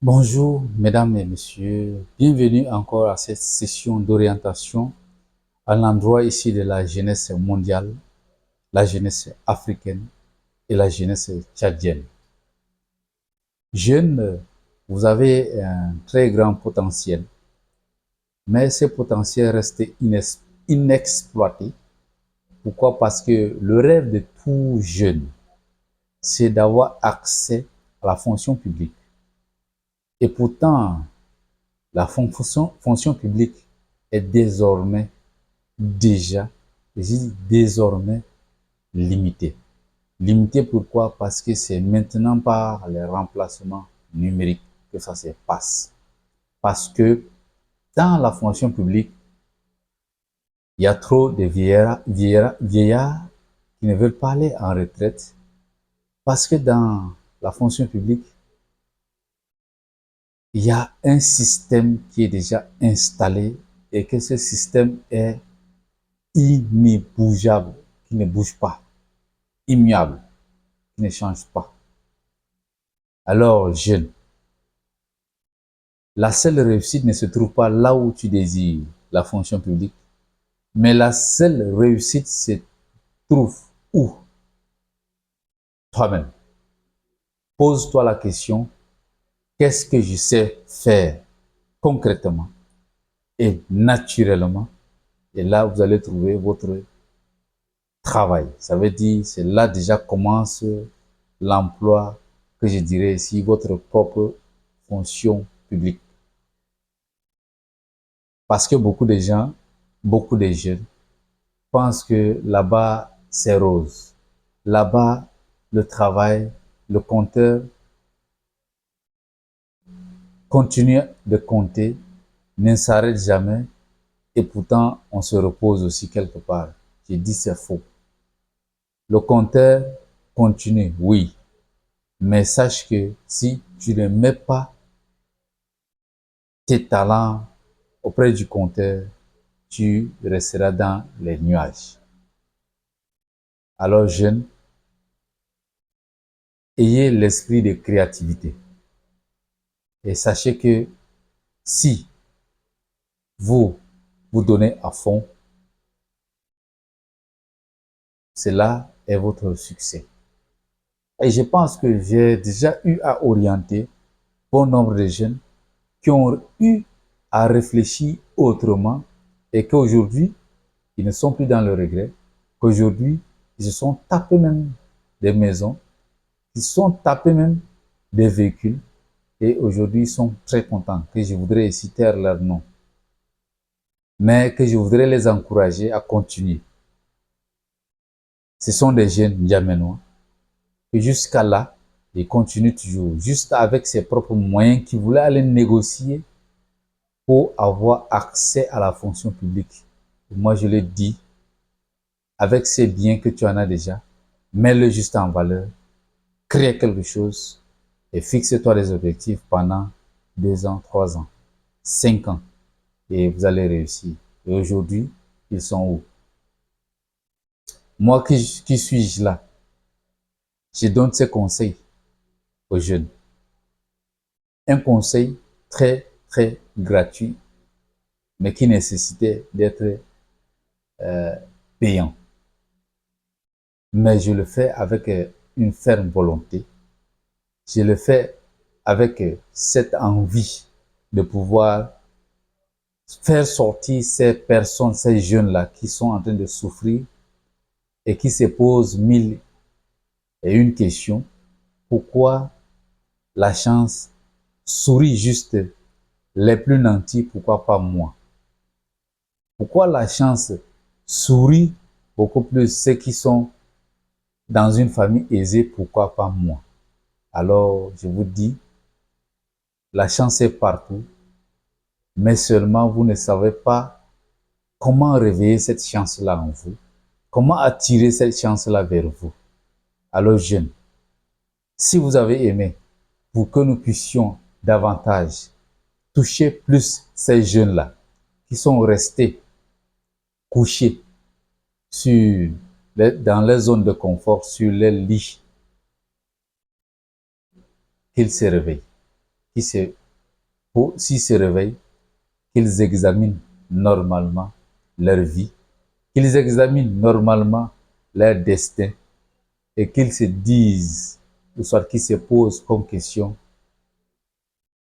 Bonjour, mesdames et messieurs. Bienvenue encore à cette session d'orientation à l'endroit ici de la jeunesse mondiale, la jeunesse africaine et la jeunesse tchadienne. Jeunes, vous avez un très grand potentiel, mais ce potentiel reste inexploité. Pourquoi? Parce que le rêve de tout jeune, c'est d'avoir accès à la fonction publique. Et pourtant, la fonction publique est désormais déjà, je dis désormais limitée. Limitée pourquoi? Parce que c'est maintenant par les remplacements numériques que ça se passe. Parce que dans la fonction publique, il y a trop de vieillards qui ne veulent pas aller en retraite. Parce que dans la fonction publique, il y a un système qui est déjà installé et que ce système est inébougeable, qui ne bouge pas, immuable, qui ne change pas. Alors, jeune, la seule réussite ne se trouve pas là où tu désires la fonction publique, mais la seule réussite se trouve où? Toi-même. Pose-toi la question, qu'est-ce que je sais faire concrètement et naturellement? Et là, vous allez trouver votre travail. Ça veut dire, c'est là déjà commence l'emploi, que je dirais ici, votre propre fonction publique. Parce que beaucoup de gens, beaucoup de jeunes pensent que là-bas, c'est rose. Là-bas, le travail, le compteur continue de compter, ne s'arrête jamais et pourtant, on se repose aussi quelque part. J'ai dit c'est faux. Le compteur continue, oui, mais sache que si tu ne mets pas tes talents auprès du compteur, tu resteras dans les nuages. Alors, jeunes, ayez l'esprit de créativité. Et sachez que si vous vous donnez à fond, cela est votre succès. Et je pense que j'ai déjà eu à orienter bon nombre de jeunes qui ont eu à réfléchir autrement et qu'aujourd'hui, ils ne sont plus dans le regret, qu'aujourd'hui, ils se sont tapés même des maisons, ils se sont tapés même des véhicules et aujourd'hui, ils sont très contents que je voudrais citer leur nom. Mais que je voudrais les encourager à continuer. Ce sont des jeunes N'Djamenois que jusqu'à là, ils continuent toujours, juste avec ses propres moyens, qui voulaient aller négocier pour avoir accès à la fonction publique. Et moi, je le dis, avec ces biens que tu en as déjà, mets-le juste en valeur, crée quelque chose et fixe-toi des objectifs pendant 2 ans, 3 ans, 5 ans et vous allez réussir. Et aujourd'hui, ils sont où? Moi, qui suis-je là? Je donne ces conseils aux jeunes. Un conseil très, très gratuit, mais qui nécessitait d'être payant. Mais je le fais avec une ferme volonté. Je le fais avec cette envie de pouvoir faire sortir ces personnes, ces jeunes-là qui sont en train de souffrir et qui se posent mille et une questions. Pourquoi la chance sourit juste les plus nantis, pourquoi pas moi? Pourquoi la chance sourit beaucoup plus ceux qui sont dans une famille aisée, pourquoi pas moi? Alors, je vous dis, la chance est partout, mais seulement vous ne savez pas comment réveiller cette chance-là en vous, comment attirer cette chance-là vers vous. Alors, jeunes, si vous avez aimé, pour que nous puissions davantage toucher plus ces jeunes-là qui sont restés couchés dans les zones de confort, sur les lits, qu'ils se réveillent. s'ils se réveillent, qu'ils examinent normalement leur vie, qu'ils examinent normalement leur destin et qu'ils se disent, ou soit qu'ils se posent comme question,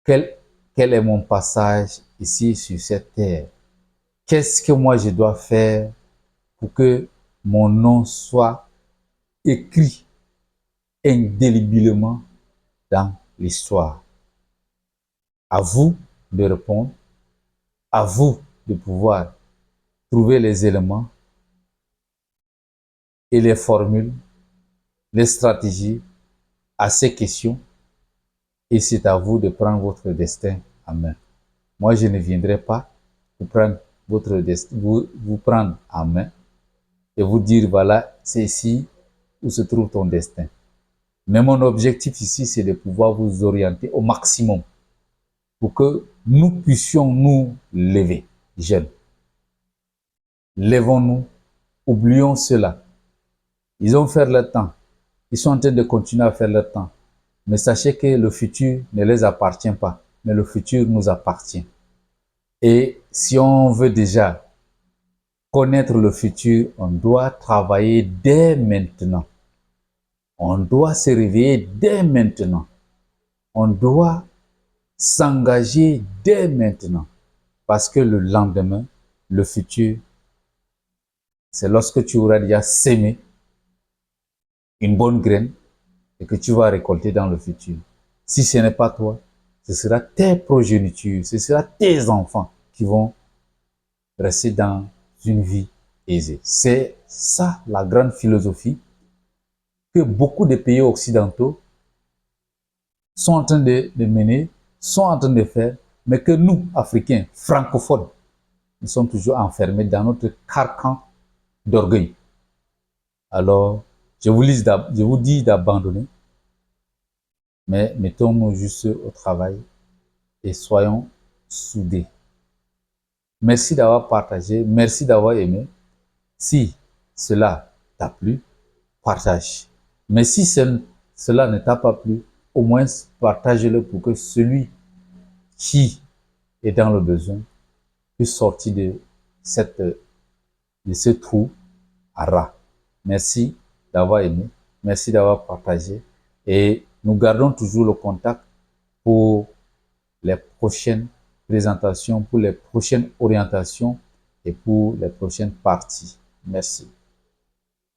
quel est mon passage ici sur cette terre? Qu'est-ce que moi je dois faire pour que mon nom soit écrit indéléblement dans l'histoire? À vous de répondre, à vous de pouvoir trouver les éléments et les formules, les stratégies à ces questions, et c'est à vous de prendre votre destin en main. Moi, je ne viendrai pas vous prendre votre destin, vous prendre en main et vous dire, voilà, c'est ici où se trouve ton destin. Mais mon objectif ici, c'est de pouvoir vous orienter au maximum pour que nous puissions nous lever, jeunes. Levons-nous, oublions cela. Ils ont fait leur temps. Ils sont en train de continuer à faire leur temps. Mais sachez que le futur ne les appartient pas, mais le futur nous appartient. Et si on veut déjà connaître le futur, on doit travailler dès maintenant. On doit se réveiller dès maintenant. On doit s'engager dès maintenant. Parce que le lendemain, le futur, c'est lorsque tu auras déjà sémé une bonne graine et que tu vas récolter dans le futur. Si ce n'est pas toi, ce sera tes progénitures, ce sera tes enfants qui vont rester dans une vie aisée. C'est ça la grande philosophie que beaucoup de pays occidentaux sont en train de mener, sont en train de faire, mais que nous, Africains, francophones, nous sommes toujours enfermés dans notre carcan d'orgueil. Alors, je vous dis d'abandonner, mais mettons-nous juste au travail et soyons soudés. Merci d'avoir partagé, merci d'avoir aimé. Si cela t'a plu, partage. Mais si cela ne t'a pas plu, au moins partage-le pour que celui qui est dans le besoin puisse sortir de ce trou à ras. Merci d'avoir aimé, merci d'avoir partagé et nous gardons toujours le contact pour les prochaines présentations, pour les prochaines orientations et pour les prochaines parties. Merci.